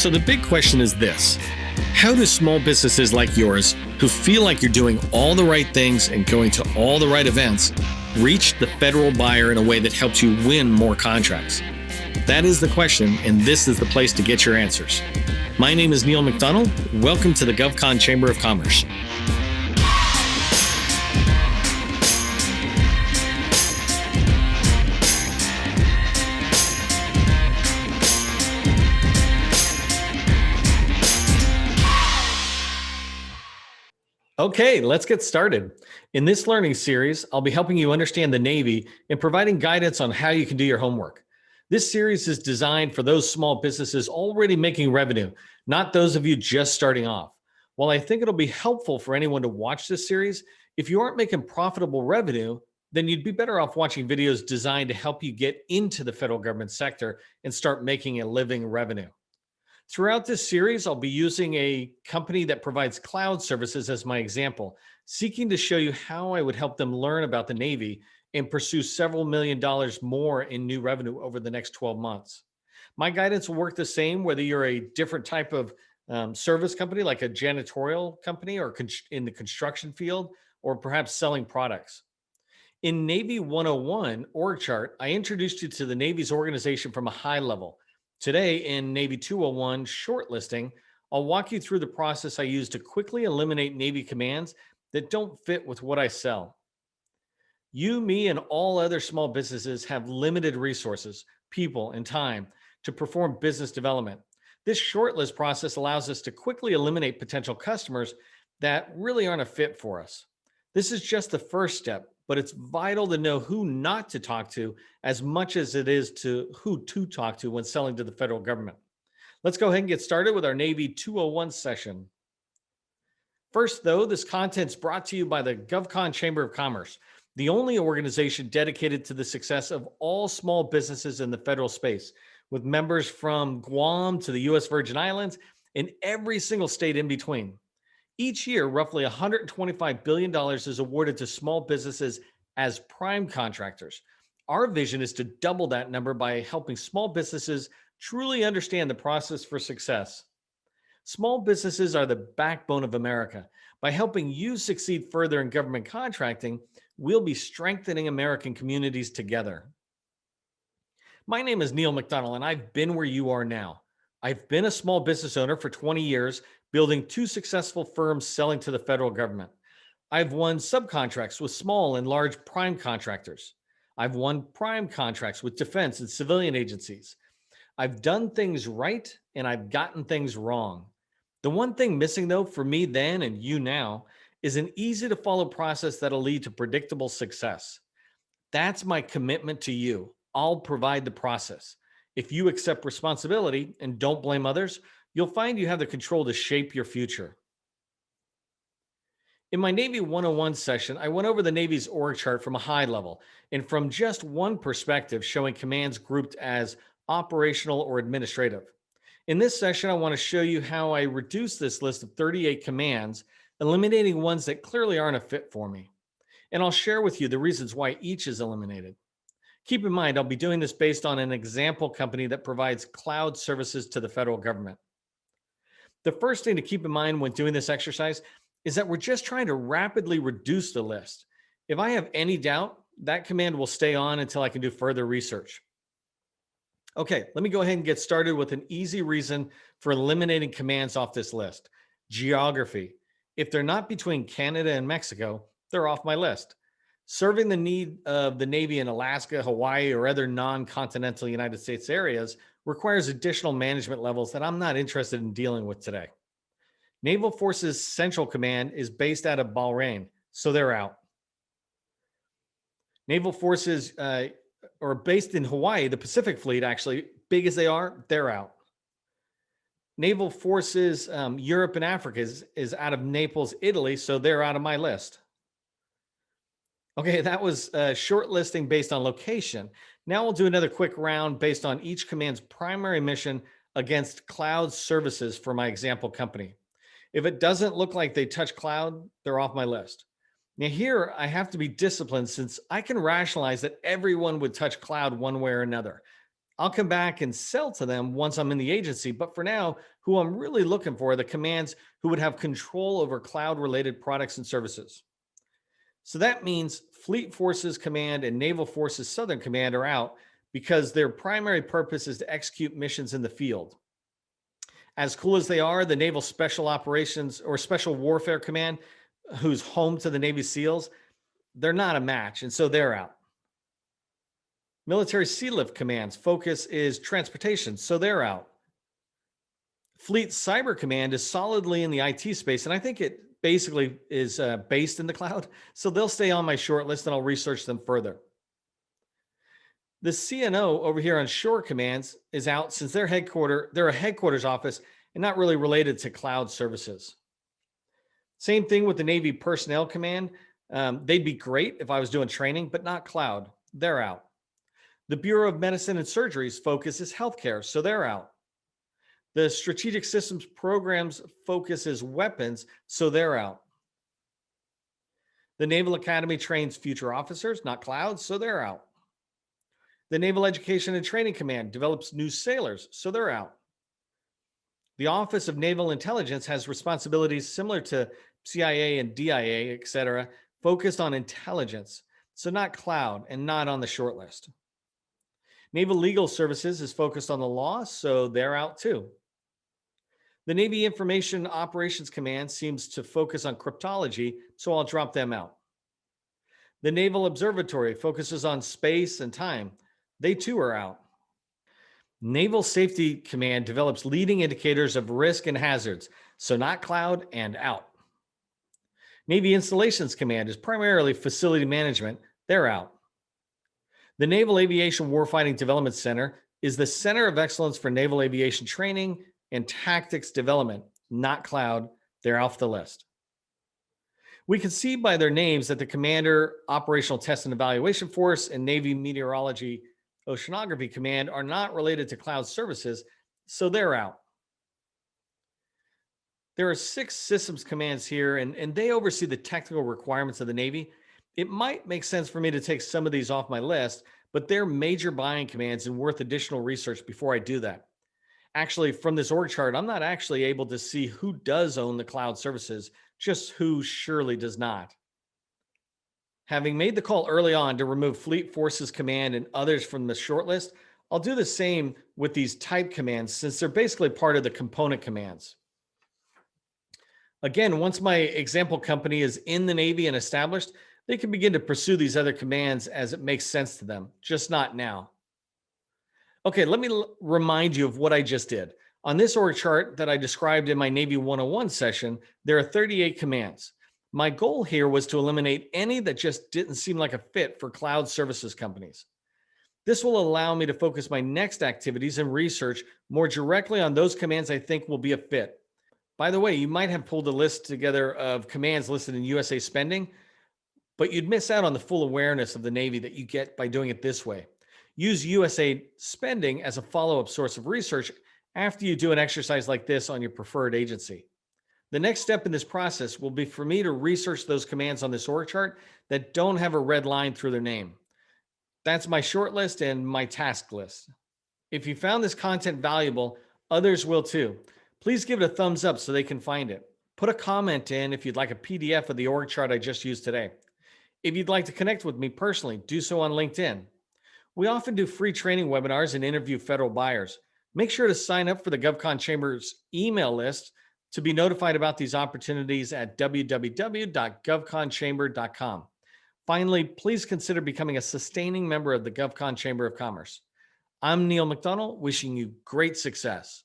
So the big question is this: how do small businesses like yours, who feel like you're doing all the right things and going to all the right events, reach the federal buyer in a way that helps you win more contracts? That is the question, and this is the place to get your answers. My name is Neil McDonnell. Welcome to the GovCon Chamber of Commerce. Okay, let's get started. In this learning series, I'll be helping you understand the Navy and providing guidance on how you can do your homework. This series is designed for those small businesses already making revenue, not those of you just starting off. While I think it'll be helpful for anyone to watch this series, if you aren't making profitable revenue, then you'd be better off watching videos designed to help you get into the federal government sector and start making a living revenue. Throughout this series, I'll be using a company that provides cloud services as my example, seeking to show you how I would help them learn about the Navy and pursue several $1 million more in new revenue over the next 12 months. My guidance will work the same whether you're a different type of service company, like a janitorial company or in the construction field, or perhaps selling products. In Navy 101 org chart, I introduced you to the Navy's organization from a high level. Today in Navy 201 shortlisting, I'll walk you through the process I use to quickly eliminate Navy commands that don't fit with what I sell. You, me, and all other small businesses have limited resources, people, and time to perform business development. This shortlist process allows us to quickly eliminate potential customers that really aren't a fit for us. This is just the first step, but it's vital to know who not to talk to as much as it is to who to talk to when selling to the federal government. Let's go ahead and get started with our Navy 201 session. First, though, this content's brought to you by the GovCon Chamber of Commerce, the only organization dedicated to the success of all small businesses in the federal space, with members from Guam to the U.S. Virgin Islands and every single state in between. Each year, roughly $125 billion is awarded to small businesses as prime contractors. Our vision is to double that number by helping small businesses truly understand the process for success. Small businesses are the backbone of America. By helping you succeed further in government contracting, we'll be strengthening American communities together. My name is Neil McDonnell, and I've been where you are now. I've been a small business owner for 20 years, building 2 successful firms selling to the federal government. I've won subcontracts with small and large prime contractors. I've won prime contracts with defense and civilian agencies. I've done things right, and I've gotten things wrong. The one thing missing, though, for me then and you now, is an easy-to-follow process that'll lead to predictable success. That's my commitment to you. I'll provide the process. If you accept responsibility and don't blame others, you'll find you have the control to shape your future. In my Navy 101 session, I went over the Navy's org chart from a high level and from just one perspective, showing commands grouped as operational or administrative. In this session, I want to show you how I reduce this list of 38 commands, eliminating ones that clearly aren't a fit for me. And I'll share with you the reasons why each is eliminated. Keep in mind, I'll be doing this based on an example company that provides cloud services to the federal government. The first thing to keep in mind when doing this exercise is that we're just trying to rapidly reduce the list. If I have any doubt, that command will stay on until I can do further research. Okay, let me go ahead and get started with an easy reason for eliminating commands off this list. Geography. If they're not between Canada and Mexico, they're off my list. Serving the need of the Navy in Alaska, Hawaii, or other non-continental United States areas requires additional management levels that I'm not interested in dealing with today. Naval Forces Central Command is based out of Bahrain, so they're out. Naval Forces are based in Hawaii, the Pacific Fleet actually, big as they are, they're out. Naval Forces Europe and Africa is out of Naples, Italy, so they're out of my list. Okay, that was shortlisting based on location. Now we'll do another quick round based on each command's primary mission against cloud services for my example company. If it doesn't look like they touch cloud, they're off my list. Now here, I have to be disciplined since I can rationalize that everyone would touch cloud one way or another. I'll come back and sell to them once I'm in the agency. But for now, who I'm really looking for are the commands who would have control over cloud related products and services. So that means Fleet Forces Command and Naval Forces Southern Command are out because their primary purpose is to execute missions in the field. As cool as they are, the Naval Special Operations or Special Warfare Command, who's home to the Navy SEALs, they're not a match, and so they're out. Military Sea Lift Command's focus is transportation, so they're out. Fleet Cyber Command is solidly in the IT space, and I think it basically is based in the cloud, so they'll stay on my short list and I'll research them further. The CNO over here on Shore Commands is out since they're a headquarters office and not really related to cloud services. Same thing with the Navy Personnel Command. They'd be great if I was doing training, but not cloud. They're out. The Bureau of Medicine and Surgery's focus is healthcare, so they're out. The Strategic Systems Program's focus is weapons, so they're out. The Naval Academy trains future officers, not clouds, so they're out. The Naval Education and Training Command develops new sailors, so they're out. The Office of Naval Intelligence has responsibilities similar to CIA and DIA, et cetera, focused on intelligence, so not cloud and not on the short list. Naval Legal Services is focused on the law, so they're out too. The Navy Information Operations Command seems to focus on cryptology, so I'll drop them out. The Naval Observatory focuses on space and time. They too are out. Naval Safety Command develops leading indicators of risk and hazards, so not cloud and out. Navy Installations Command is primarily facility management. They're out. The Naval Aviation Warfighting Development Center is the center of excellence for naval aviation training and tactics development, not cloud. They're off the list. We can see by their names that the Commander Operational Test and Evaluation Force and Navy Meteorology Oceanography Command are not related to cloud services, so they're out. There are 6 systems commands here, and they oversee the technical requirements of the Navy. It might make sense for me to take some of these off my list, but they're major buying commands and worth additional research before I do that. Actually, from this org chart, I'm not actually able to see who does own the cloud services, just who surely does not. Having made the call early on to remove Fleet Forces Command and others from the shortlist, I'll do the same with these type commands since they're basically part of the component commands. Again, once my example company is in the Navy and established, they can begin to pursue these other commands as it makes sense to them, just not now. Okay, let me remind you of what I just did. On this org chart that I described in my Navy 101 session, there are 38 commands. My goal here was to eliminate any that just didn't seem like a fit for cloud services companies. This will allow me to focus my next activities and research more directly on those commands I think will be a fit. By the way, you might have pulled a list together of commands listed in USA Spending, but you'd miss out on the full awareness of the Navy that you get by doing it this way. Use USA Spending as a follow-up source of research after you do an exercise like this on your preferred agency. The next step in this process will be for me to research those commands on this org chart that don't have a red line through their name. That's my short list and my task list. If you found this content valuable, others will too. Please give it a thumbs up so they can find it. Put a comment in if you'd like a PDF of the org chart I just used today. If you'd like to connect with me personally, do so on LinkedIn. We often do free training webinars and interview federal buyers. Make sure to sign up for the GovCon Chamber's email list to be notified about these opportunities at www.govconchamber.com. Finally, please consider becoming a sustaining member of the GovCon Chamber of Commerce. I'm Neil McDonnell, wishing you great success.